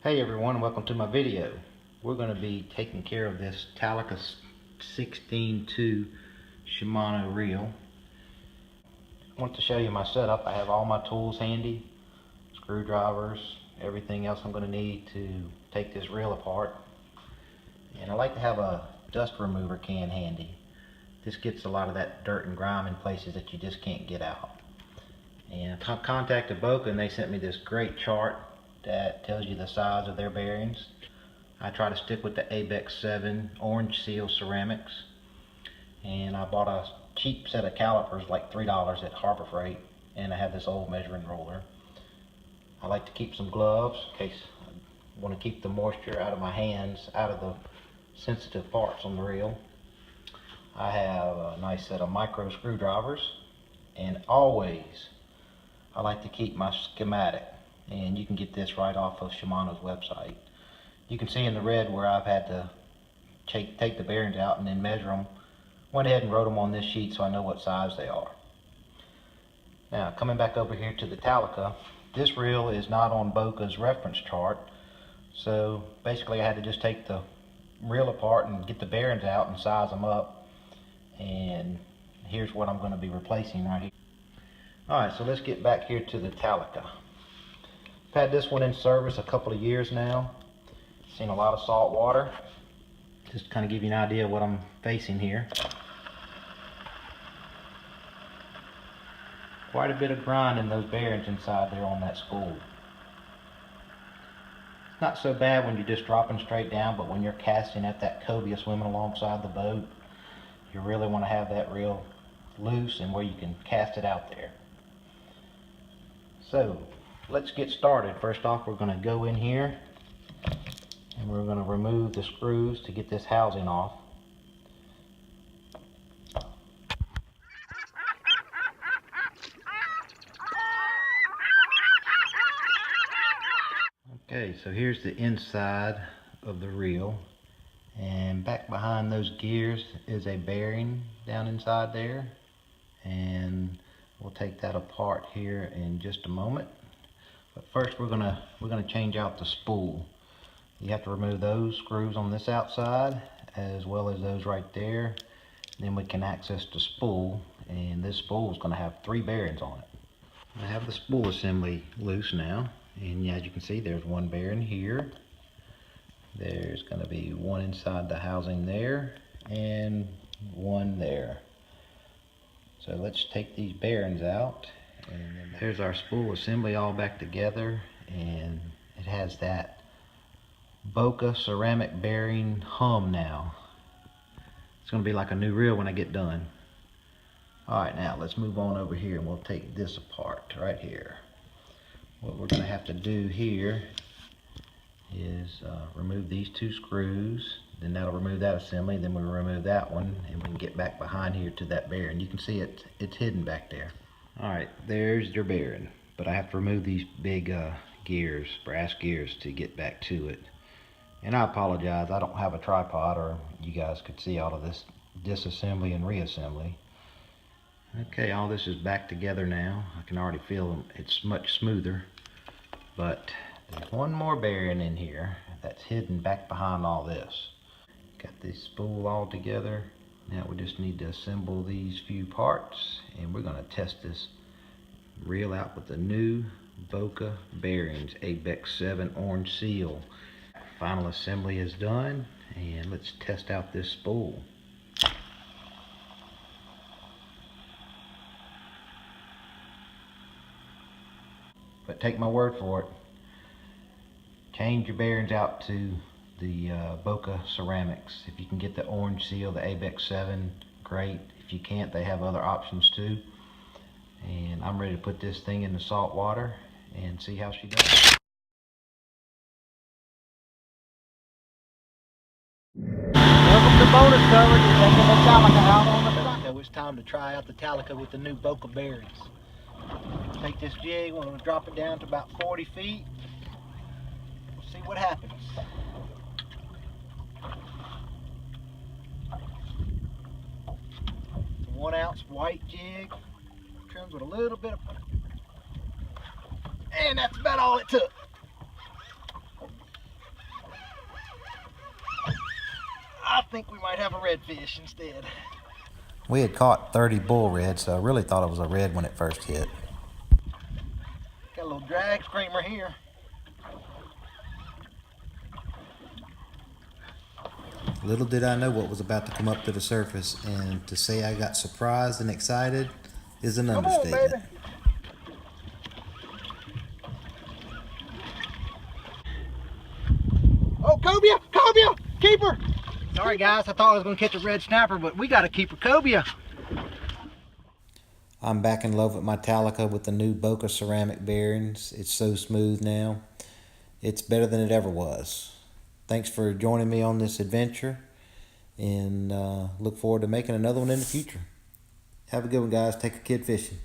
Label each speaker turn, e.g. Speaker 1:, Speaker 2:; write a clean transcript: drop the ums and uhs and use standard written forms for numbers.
Speaker 1: Hey everyone, welcome to my video. We're going to be taking care of this Talica16 2 Shimano reel. I want to show you my setup. I have all my tools handy, screwdrivers, everything else I'm going to need to take this reel apart. And I like to have a dust remover can handy. This gets a lot of that dirt and grime in places that you just can't get out. And I contacted Boca and they sent me this great chart that tells you the size of their bearings. I try to stick with the Brgs orange seal ceramics, and I bought a cheap set of calipers like $3 at Harbor Freight, and I have this old measuring ruler. I like to keep some gloves in case I want to keep the moisture out of my hands, out of the sensitive parts on the reel. I have a nice set of micro screwdrivers, and always I like to keep my schematic. And you can get this right off of Shimano's website. You can see in the red where I've had to take the bearings out and then measure them. Went ahead and wrote them on this sheet so I know what size they are. Now coming back over here to the Talica, this reel is not on Boca's reference chart, so basically I had to just take the reel apart and get the bearings out and size them up, and here's what I'm going to be replacing right here. Alright, so let's get back here to the Talica. I've had this one in service a couple of years now. Seen a lot of salt water. Just to kind of give you an idea of what I'm facing here. Quite a bit of grind in those bearings inside there on that spool. It's not so bad when you're just dropping straight down, but when you're casting at that cobia swimming alongside the boat, you really want to have that reel loose and where you can cast it out there. So let's get started. First off, we're going to go in here and we're going to remove the screws to get this housing off. Okay, so here's the inside of the reel, and back behind those gears is a bearing down inside there, and we'll take that apart here in just a moment. But first we're gonna change out the spool. You have to remove those screws on this outside as well as those right there. Then we can access the spool, and this spool is going to have 3 bearings on it. I have the spool assembly loose now, and as you can see there's one bearing here. There's going to be one inside the housing there and one there. So let's take these bearings out. And there's our spool assembly all back together, and it has that Boca ceramic bearing hum now. It's going to be like a new reel when I get done. Alright, now let's move on over here and we'll take this apart right here. What we're going to have to do here is remove these 2 screws, then that'll remove that assembly, then we'll remove that one, and we can get back behind here to that bearing. You can see it's hidden back there. Alright, there's your bearing, but I have to remove these big gears, brass gears, to get back to it. And I apologize, I don't have a tripod, or you guys could see all of this disassembly and reassembly. Okay, all this is back together now. I can already feel it's much smoother, but there's one more bearing in here that's hidden back behind all this. Got this spool all together. Now we just need to assemble these few parts, and we're going to test this reel out with the new Boca bearings, Brgs orange seal. Final assembly is done, and let's test out this spool. But take my word for it, change your bearings out to the Boca Ceramics. If you can get the orange seal, the Brgs, great. If you can't, they have other options too. And I'm ready to put this thing in the salt water and see how she does. Welcome to bonus coverage. We're taking the Talica out on the track. So it's time to try out the Talica with the new Boca bearings. Take this jig, we're going to drop it down to about 40 feet. We'll see what happens. It's a 1 ounce white jig, trims with a little bit of, and that's about all it took.
Speaker 2: think we might have a redfish instead.
Speaker 1: We had caught 30 bull red, so I really thought it was a red when it first hit.
Speaker 2: Got a little drag screamer here.
Speaker 1: Little did I know what was about to come up to the surface, and to say I got surprised and excited is an understatement.
Speaker 2: On, baby. Oh, cobia! Cobia! Keeper! Sorry guys, I thought I was going to catch a red snapper, but we got a keeper cobia.
Speaker 1: I'm back in love with my Talica with the new Boca Ceramic bearings. It's so smooth now. It's better than it ever was. Thanks for joining me on this adventure, and look forward to making another one in the future. Have a good one, guys. Take a kid fishing.